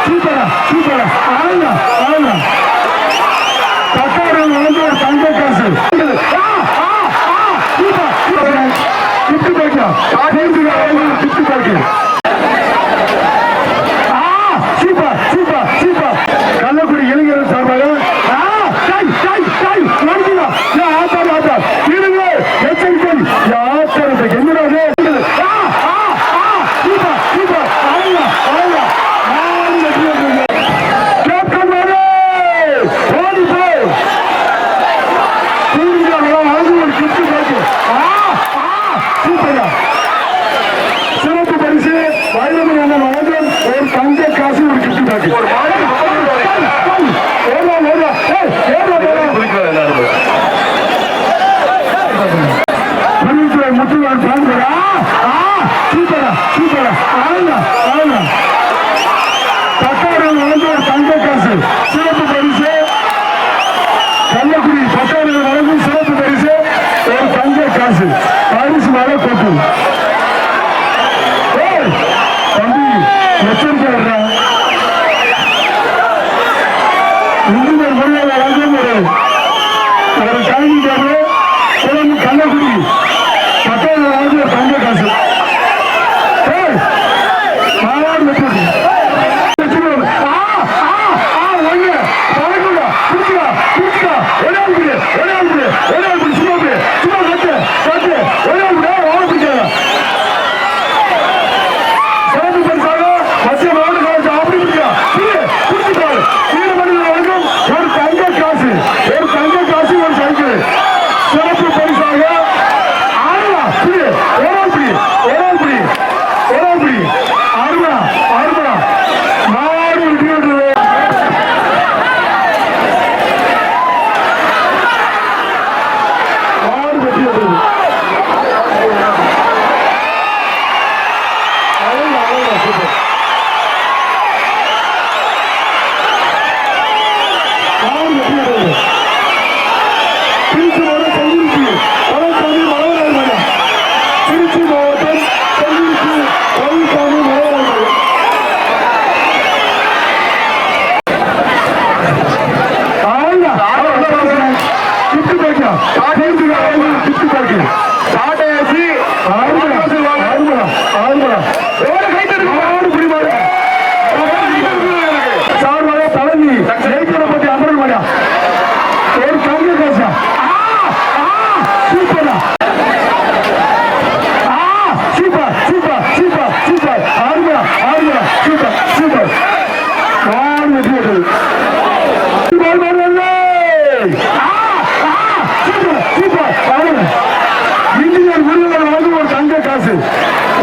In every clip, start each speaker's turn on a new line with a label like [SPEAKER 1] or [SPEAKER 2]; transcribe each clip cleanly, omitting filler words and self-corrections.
[SPEAKER 1] சூப்பரா சூப்பரா ஆனா ஆனா பத்தாயிரம் வந்து ஒரு தங்க காசு கிஃப்ட் பேக்கா gift pack super super super Kallakudi இளைஞர்கள் சார்பாக சிறப்பு பரிசு வைரமணி அண்ணன் வழங்கும் ஒரு தங்க காசு ஒரு கிஃப்ட் பேக்கு முத்துவான் பாடுறா சூப்பரா சூப்பரா ஆனா ஆனா பத்தாயிரம் வழங்கும் ஒரு தங்க காசு சிறப்பு பரிசு கள்ளக்குடி பத்தாயிரம் வழங்கும் சிறப்பு பரிசு ஒரு தங்க காசு பரிசு மேல கொட்டு தம்பி எச்சரிக்கை இன்ஜினியர் முறையில் வழங்கும் ஒரு டைனிங் டேபிள் கள்ளக்குடி பத்தாயிரம் வழங்கும் ஒரு தங்க காசு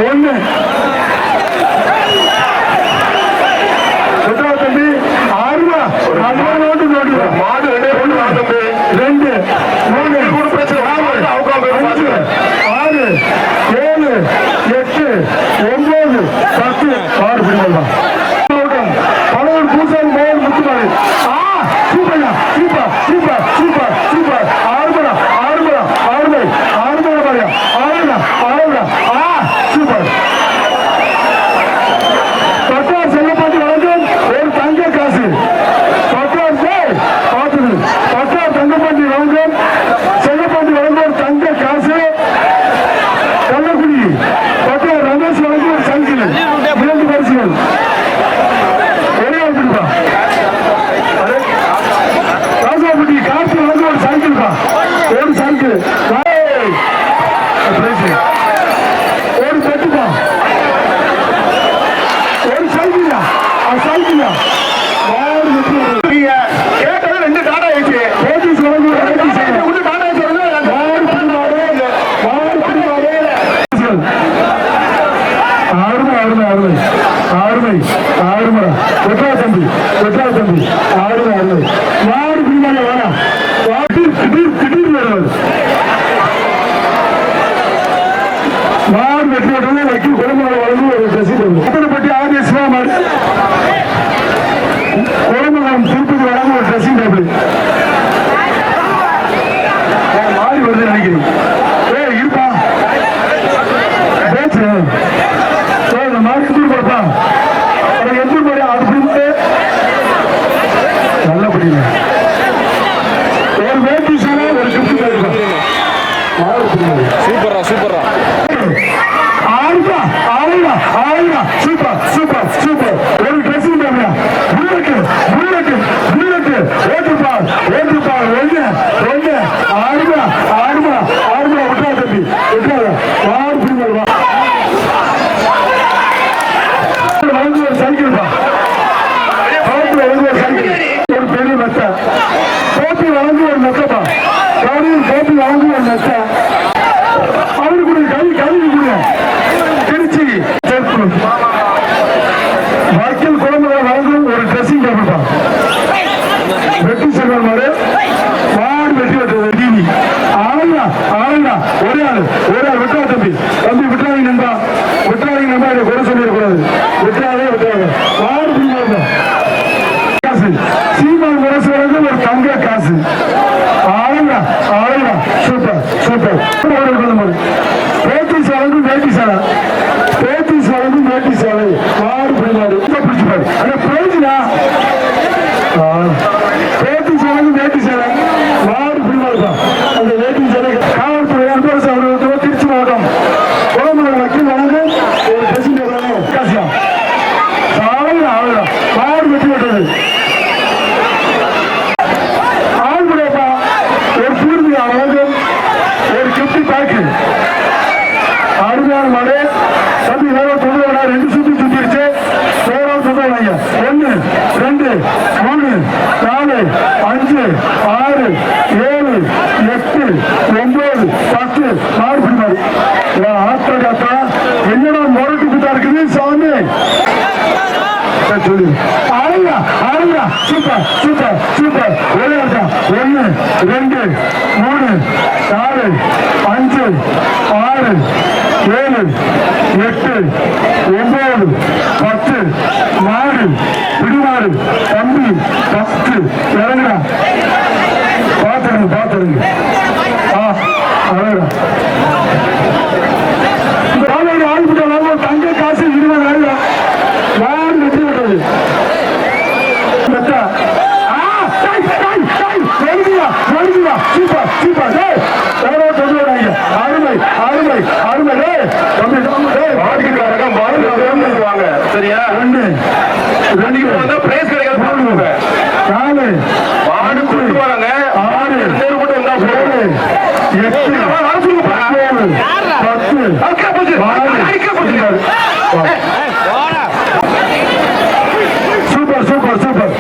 [SPEAKER 1] ஒண்ணு தம்பி 6 நோட்டு மாடு 2 3 6 7 8 9 10 6 பிடிக்கலாம் பலவன் பூசாரி மோகன் Muthumari super super super super super 6 super பத்தார் செல்லப்பாட்டி வழங்கும் ஒரு தங்க காசு பத்தார் தங்கப்பாட்டி வழங்கும் செல்லப்பாட்டி வழங்கும் ஒரு தங்க காசு கள்ளக்குடி பத்தார் ரமேஷ் வழங்கும் ஒரு சைக்கிள் 2 பரிசுகள் ஒரே பிடிப்பா ராசாப்பட்டி காசு வழங்கும் ஒரு சைக்கிள் தான் ஒரு சைக்கிள் ஒரு பெட்டுப்பா ஒரு சைக்கிளா சைக்கிளா கேட்டது 2 டாடா ஆயிடுச்சு தம்பி ஆறுமை யாரு பிடிமாட வேணா திடீர் வருவது மாடு வெற்றி விட்டது வைக்கும் குடும்பங்களை வழங்கும் ஒரு ரசீது பற்றி ஆதியமா குடும்பம் திருப்பதி வழங்கும் ஒரு ட்ரெஸ்ஸிங் டேபிள் மாறி வருது நினைக்கிறேன் இருப்பா பேச்சு மாறி கொடுப்பா எந்த சூப்பர் சூப்பர் ஒரு ட்ரெஸ்ஸிங் டேபிளா புல்லட்டு புல்லட்டு புல்லட்டு ஓட்டுப்பால் ஓட்டுப்பால் ஒண்ணு ஒண்ணு ஆடுமா ஆடுமா ஆடுமா விட்டா தம்பி விட்டாத வாடு புரியுது வளர்ந்து ஒரு சைக்கிள் தான் வளர்ந்து ஒரு சைக்கிள் ஒரு பெரிய மெத்த கோப்பி வளர்ந்து ஒரு மெத்தப்பா கவனியும் கோப்பி வளர்ந்து ஒரு மெத்த அவருக்கு கொடுங்க கல்வி கொடுங்க திருச்சி வக்கீல் குழந்தை வழங்கும் ஒரு ட்ரெஸ்ஸிங் டேபிள் தான் வெற்றி செல்வன் மாதிரி மாடு வெட்டி வெட்டது டிவி ஆளுங்க ஆளுங்க ஒரே ஆள் விட்டா தம்பி தம்பி விட்டுறாங்க நண்பா இதை குறை சொல்லிடக்கூடாது விட்டுறாதே விட்டுறாங்க மாடு பிடிக்காது காசு சீமான் முரசு வழங்கும் ஒரு தங்க காசு ஆளுங்க ஆளுங்க சூப்பர் சூப்பர் பேத்திஸ் வழங்கும் வேட்டி சேலை பேத்திஸ் வழங்கும் வேட்டி சேலை மாடு பிடிக்காது பிடிச்சிப்பாரு ஆனா பிரயோஜனா பேத்திஸ் வழங்கும் வேட்டி சேலை மாடு பிடிக்காதுப்பா அந்த வேட்டி சேலை காவல்துறை அன்பரசு அவர்களுக்கு திருச்சி மாவட்டம் கோமலர் வக்கீல் வழங்கும் ஒரு ட்ரெஸ்ஸிங் டேபிள் காசியா ஆளுங்க ஆளுங்க மாடு வெட்டி விட்டது ஆள்புடையப்பா ஒரு பூர்வீக வழங்கும் ஒரு கிப்டி பேக்கு அருமையான மாடு தம்பி வேற தொழில் ரெண்டு சுத்திருச்சு வேற தொழில் ஒன்னு ரெண்டு மூணு நாலு அஞ்சு ஆறு ஏழு எட்டு ஒன்பது 10 மாடு பிடிமாடு ஆத்தா என்னடா முரட்டு குத்தா இருக்குது சாமி சொல்லு ஆளுங்க ஆளுங்க சூப்பர் சூப்பர் சூப்பர் ஒரே ஒன்னு ரெண்டு மூணு நாலு அஞ்சு ஆறு ஏழு எட்டு ஒன்பது 10 மாடு பிடிமாடு தம்பி 10 இறங்குறா பாத்துருங்க ஆள் தங்க காசு 20,000 யார் வெற்றி விட்டது சூப்பர் சூப்பர் அருமை அருமை அருமை வாங்க சரியா ரெண்டு பிரைஸ் கிடைக்காது நாலு மாடு கொண்டு வராங்க 6 பேர் மட்டும் வந்தா 7 8 10 சூப்பர் சூப்பர் சூப்பர்